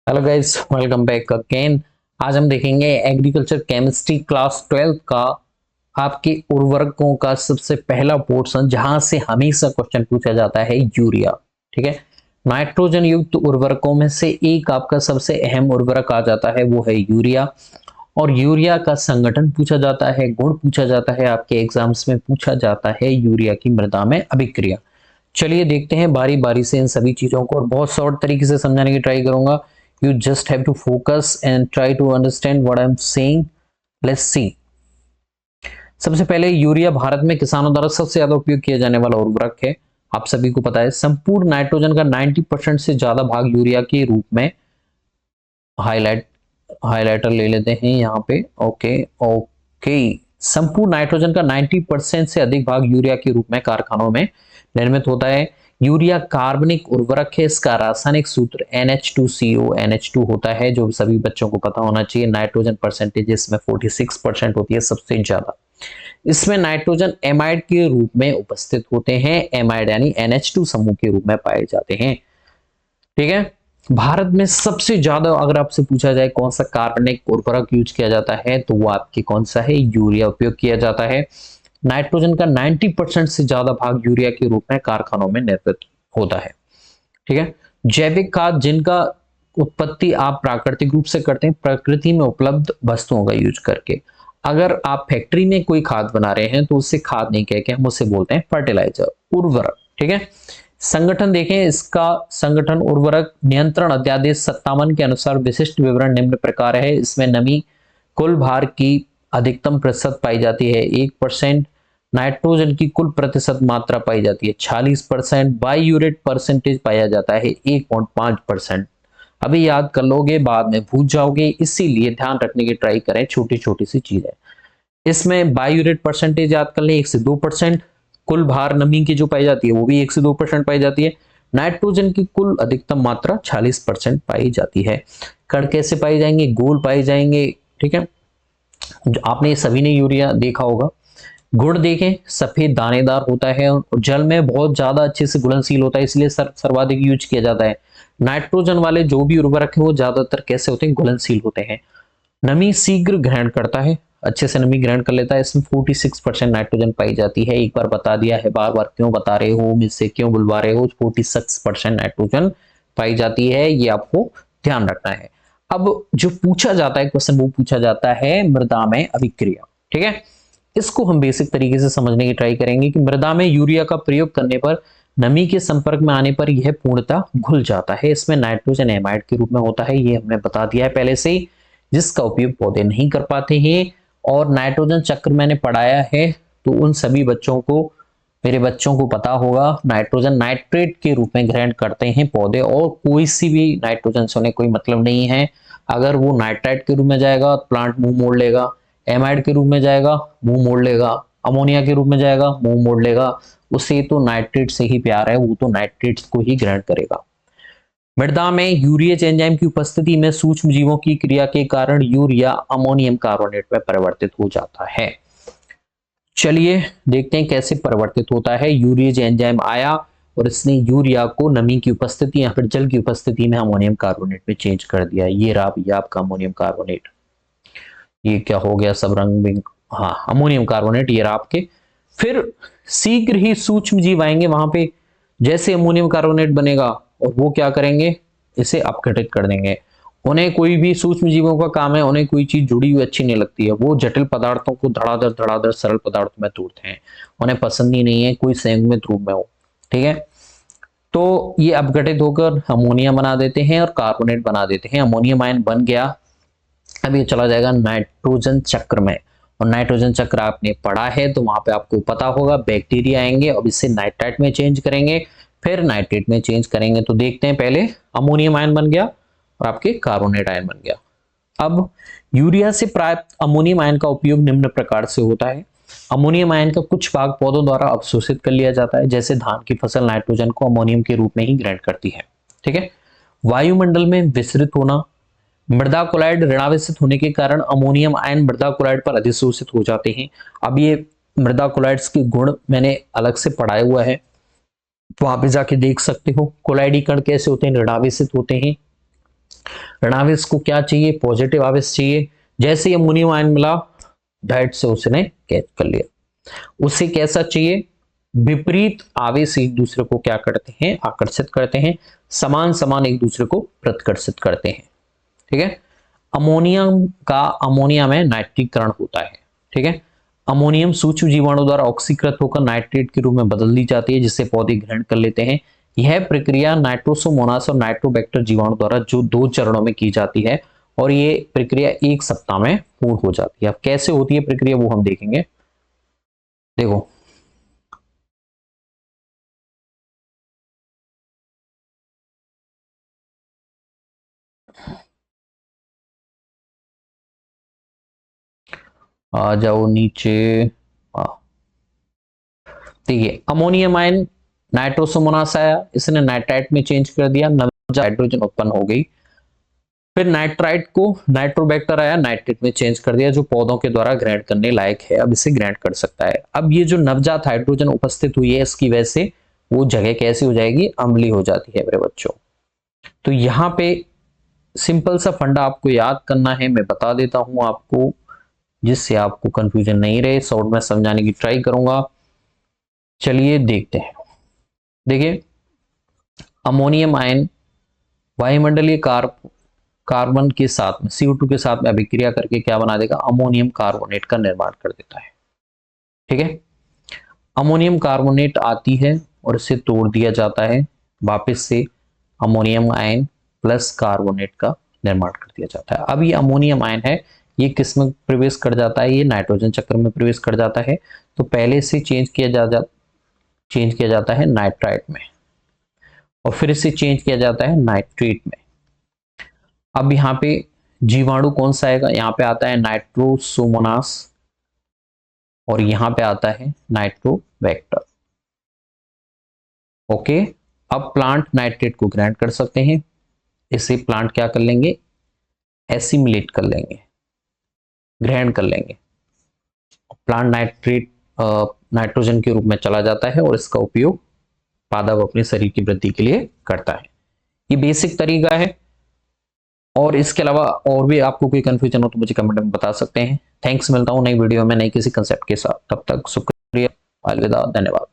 Hello guys, welcome back again. आज हम देखेंगे एग्रीकल्चर केमिस्ट्री क्लास 12 का आपके उर्वरकों का सबसे पहला पोर्शन, जहां से हमेशा क्वेश्चन पूछा जाता है यूरिया। ठीक है, नाइट्रोजन युक्त उर्वरकों में से एक आपका सबसे अहम उर्वरक आ जाता है, वो है यूरिया। और यूरिया का संगठन पूछा जाता है, गुण पूछा जाता है, आपके एग्जाम्स में पूछा जाता है यूरिया की मृदा में अभिक्रिया। चलिए देखते हैं बारी बारी से इन सभी चीजों को, और बहुत शॉर्ट तरीके से समझाने की ट्राई करूंगा। You just have to focus and try to understand what I'm saying. Let's see. सबसे पहले यूरिया भारत में किसानों द्वारा सबसे ज्यादा उपयोग किया जाने वाला उर्वरक है। आप सभी को पता है, संपूर्ण नाइट्रोजन का 90% से ज्यादा भाग यूरिया के रूप में हाईलाइट हाईलाइटर ले लेते हैं यहाँ पे। ओके ओके, संपूर्ण नाइट्रोजन का 90% से अधिक भाग यूरिया के रूप में कारखानों में निर्मित होता है। यूरिया कार्बनिक उर्वरक है। इसका रासायनिक सूत्र NH2CO NH2 होता है, जो सभी बच्चों को पता होना चाहिए। नाइट्रोजन परसेंटेज इसमें 46% होती है, सबसे ज्यादा। इसमें नाइट्रोजन एमाइड के रूप में उपस्थित होते हैं। एमाइड यानी NH2 समूह के रूप में पाए जाते हैं। ठीक है, भारत में सबसे ज्यादा अगर आपसे पूछा जाए कौन सा कार्बनिक उर्वरक यूज किया जाता है, तो वो आपके कौन सा है, यूरिया उपयोग किया जाता है। नाइट्रोजन का 90% से ज्यादा भाग यूरिया के रूप में कारखानों में निर्मित होता है। ठीक है, जैविक खाद जिनका उत्पत्ति आप प्राकृतिक रूप से करते हैं, प्रकृति में उपलब्ध वस्तुओं का यूज करके। अगर आप फैक्ट्री में कोई खाद बना रहे हैं तो उससे खाद नहीं कह के हम उसे बोलते हैं फर्टिलाइजर, उर्वरक। ठीक है, संगठन देखें, इसका संगठन उर्वरक नियंत्रण अध्यादेश 57 के अनुसार विशिष्ट विवरण निम्न प्रकार है। इसमें नमी कुल भार की अधिकतम प्रतिशत पाई जाती है 1%, नाइट्रोजन की कुल प्रतिशत मात्रा पाई जाती है 46%, बाईयूरेट परसेंटेज पाया जाता है 1.5%। अभी याद कर लोगे, बाद में भूल जाओगे, इसीलिए ध्यान रखने की ट्राई करें, छोटी छोटी सी चीजें। इसमें बायोरेट परसेंटेज याद कर लें 1 से 2%। कुल भार नमी की जो पाई जाती है वो भी 1 से 2% पाई जाती है। नाइट्रोजन की कुल अधिकतम मात्रा 40% पाई जाती है। कण कैसे पाई जाएंगे, गोल पाए जाएंगे। ठीक है, आपने सभी ने यूरिया देखा होगा। गुण देखें, सफेद दानेदार होता है और जल में बहुत ज्यादा अच्छे से घुलनशील होता है, इसलिए सर्वाधिक यूज किया जाता है। नाइट्रोजन वाले जो भी उर्वरक है वो ज्यादातर कैसे होते हैं, घुलनशील होते हैं। नमी शीघ्र ग्रहण करता है, अच्छे से नमी ग्रहण कर लेता है। इसमें 46% नाइट्रोजन पाई जाती है। एक बार बता दिया है, बार बार क्यों बता रहे हो, मुझसे क्यों बुलवा रहे हो, 46% नाइट्रोजन पाई जाती है, ये आपको ध्यान रखना है। अब जो पूछा जाता है क्वेश्चन, वो पूछा जाता है मृदा में अभिक्रिया। ठीक है, इसको हम बेसिक तरीके से समझने की ट्राई करेंगे कि मृदा में यूरिया का प्रयोग करने पर नमी के संपर्क में आने पर यह पूर्णतः घुल जाता है। इसमें नाइट्रोजन एमाइड के रूप में होता है, ये हमने बता दिया है पहले से ही, जिसका उपयोग पौधे नहीं कर पाते हैं। और नाइट्रोजन चक्र मैंने पढ़ाया है, तो उन सभी बच्चों को, मेरे बच्चों को पता होगा, नाइट्रोजन नाइट्रेट के रूप में ग्रहण करते हैं पौधे, और कोई सी भी नाइट्रोजन से उन्हें कोई मतलब नहीं है। अगर वो नाइट्राइट के रूप में जाएगा प्लांट मुंह मोड़ लेगा, एमाइड के रूप में जाएगा मुंह मोड़ लेगा, अमोनिया के रूप में जाएगा मुंह मोड़ लेगा। उसे तो नाइट्रेट से ही प्यार है, वो तो नाइट्रेट्स को ही ग्रहण करेगा। मृदा में यूरिएज एंजाइम की उपस्थिति में सूक्ष्म जीवों की क्रिया के कारण यूरिया अमोनियम कार्बोनेट में परिवर्तित हो जाता है। चलिए देखते हैं कैसे परिवर्तित होता है। यूरिएज एंजाइम आया और इसने यूरिया को नमी की उपस्थिति या फिर जल की उपस्थिति में अमोनियम कार्बोनेट में चेंज कर दिया। ये रहा भैया आपका अमोनियम कार्बोनेट। ये क्या हो गया, सब रंग बिंग, हाँ अमोनियम कार्बोनेट ये रहा आपके। फिर शीघ्र ही सूक्ष्म जीव आएंगे वहां पे, जैसे अमोनियम कार्बोनेट बनेगा और वो क्या करेंगे, इसे अपघटित कर देंगे। उन्हें कोई भी सूक्ष्म जीवों का काम है, उन्हें कोई चीज जुड़ी हुई अच्छी नहीं लगती है, वो जटिल पदार्थों को धड़ाधड़ धड़ाधड़ सरल पदार्थों में तोड़ते हैं। उन्हें पसंद ही नहीं है कोई संयुग्मित रूप में हो। ठीक है, तो ये अपघटित होकर अमोनिया बना देते हैं और कार्बोनेट बना देते हैं। अमोनियम आयन बन गया, अब ये चला जाएगा नाइट्रोजन चक्र में। और नाइट्रोजन चक्र आपने पढ़ा है तो वहां पे आपको पता होगा, बैक्टीरिया आएंगे और इसे नाइट्राइट में चेंज करेंगे, फिर नाइट्रेट में चेंज करेंगे। तो देखते हैं, पहले अमोनियम आयन बन गया और आपके कार्बोनेट आयन बन गया। अब यूरिया से प्राप्त अमोनियम आयन का उपयोग निम्न प्रकार से होता है। अमोनियम आयन का कुछ भाग पौधों द्वारा अवशोषित कर लिया जाता है, जैसे धान की फसल नाइट्रोजन को अमोनियम के रूप में ही ग्रहण करती है। ठीक है, वायुमंडल में विसरित होना, मृदा कोलाइड ऋणावेशित होने के कारण अमोनियम आयन मृदा कोलाइड पर अधिशोषित हो जाते हैं। अब ये मृदा कोलाइड्स के गुण मैंने अलग से पढ़ाया हुआ है, वहां पे जाके देख सकते हो। कोलाइडी कण कैसे होते हैं, ऋणावेशित होते हैं। ऋणावेश को क्या चाहिए, पॉजिटिव आवेश चाहिए। जैसे अमोनियम आयन मिला, डायरेक्ट से उसने कैच कर लिया। उसे कैसा चाहिए, विपरीत आवेश एक दूसरे को क्या करते हैं, आकर्षित करते हैं, समान समान एक दूसरे को प्रतिकर्षित करते हैं। ठीक है। अमोनियम का अमोनिया में नाइट्रीकरण होता है। ठीक है। अमोनियम सूक्ष्म जीवाणु द्वारा ऑक्सीकृत होकर नाइट्रेट के रूप में बदल दी जाती है, जिसे पौधे ग्रहण कर लेते हैं। यह प्रक्रिया नाइट्रोसोमोनास और नाइट्रोबैक्टर जीवाणु द्वारा जो 2 चरणों में की जाती है, और ये प्रक्रिया 1 सप्ताह में पूर्ण हो जाती है। अब कैसे होती है प्रक्रिया वो हम देखेंगे। देखो, आ जाओ नीचे। देखिए, अमोनियम आयन नाइट्रोसोमोनास आया, इसने नाइट्राइट में चेंज कर दिया, नवजात हाइड्रोजन उत्पन्न हो गई। फिर नाइट्राइट को नाइट्रोबैक्टर आया, नाइट्रेट में चेंज कर दिया, जो पौधों के द्वारा ग्रहण करने लायक है, अब इसे ग्रहण कर सकता है। अब ये जो नवजात हाइड्रोजन उपस्थित हुई है, इसकी वजह से वो जगह कैसी हो जाएगी, अम्लीय हो जाती है मेरे बच्चों। तो यहाँ पे सिंपल सा फंडा आपको याद करना है, मैं बता देता हूं आपको, जिससे आपको कंफ्यूजन नहीं रहे, शॉर्ट में समझाने की ट्राई करूंगा। चलिए देखते हैं। देखिए, अमोनियम आयन वायुमंडलीय कार्बन के साथ में CO2 के साथ में अभिक्रिया करके क्या बना देगा, अमोनियम कार्बोनेट का निर्माण कर देता है। ठीक है। अमोनियम कार्बोनेट आती है और इसे तोड़ दिया जाता है, वापस से अमोनियम आयन प्लस कार्बोनेट का निर्माण कर दिया जाता है। अब ये अमोनियम आयन है, ये किस में प्रवेश कर जाता है, ये नाइट्रोजन चक्र में प्रवेश कर जाता है। तो पहले से चेंज किया जाता है नाइट्राइट में, और फिर इसे चेंज किया जाता है नाइट्रेट में। अब यहाँ पे जीवाणु कौन सा आएगा, यहाँ पे आता है नाइट्रोसोमोनास, और यहाँ पे आता है नाइट्रोबैक्टर। ओके। अब प्लांट नाइट्रेट को ग्रहण कर सकते हैं, इसे प्लांट क्या कर लेंगे, एसिमिलेट कर लेंगे, ग्रहण कर लेंगे। प्लांट नाइट्रेट नाइट्रोजन के रूप में चला जाता है, और इसका उपयोग पादप अपने शरीर की वृद्धि के लिए करता है। ये बेसिक तरीका है, और इसके अलावा और भी आपको कोई कंफ्यूजन हो तो मुझे कमेंट में बता सकते हैं। थैंक्स, मिलता हूं नई वीडियो में नई किसी कंसेप्ट के साथ, तब तक शुक्रिया, अलविदा, धन्यवाद।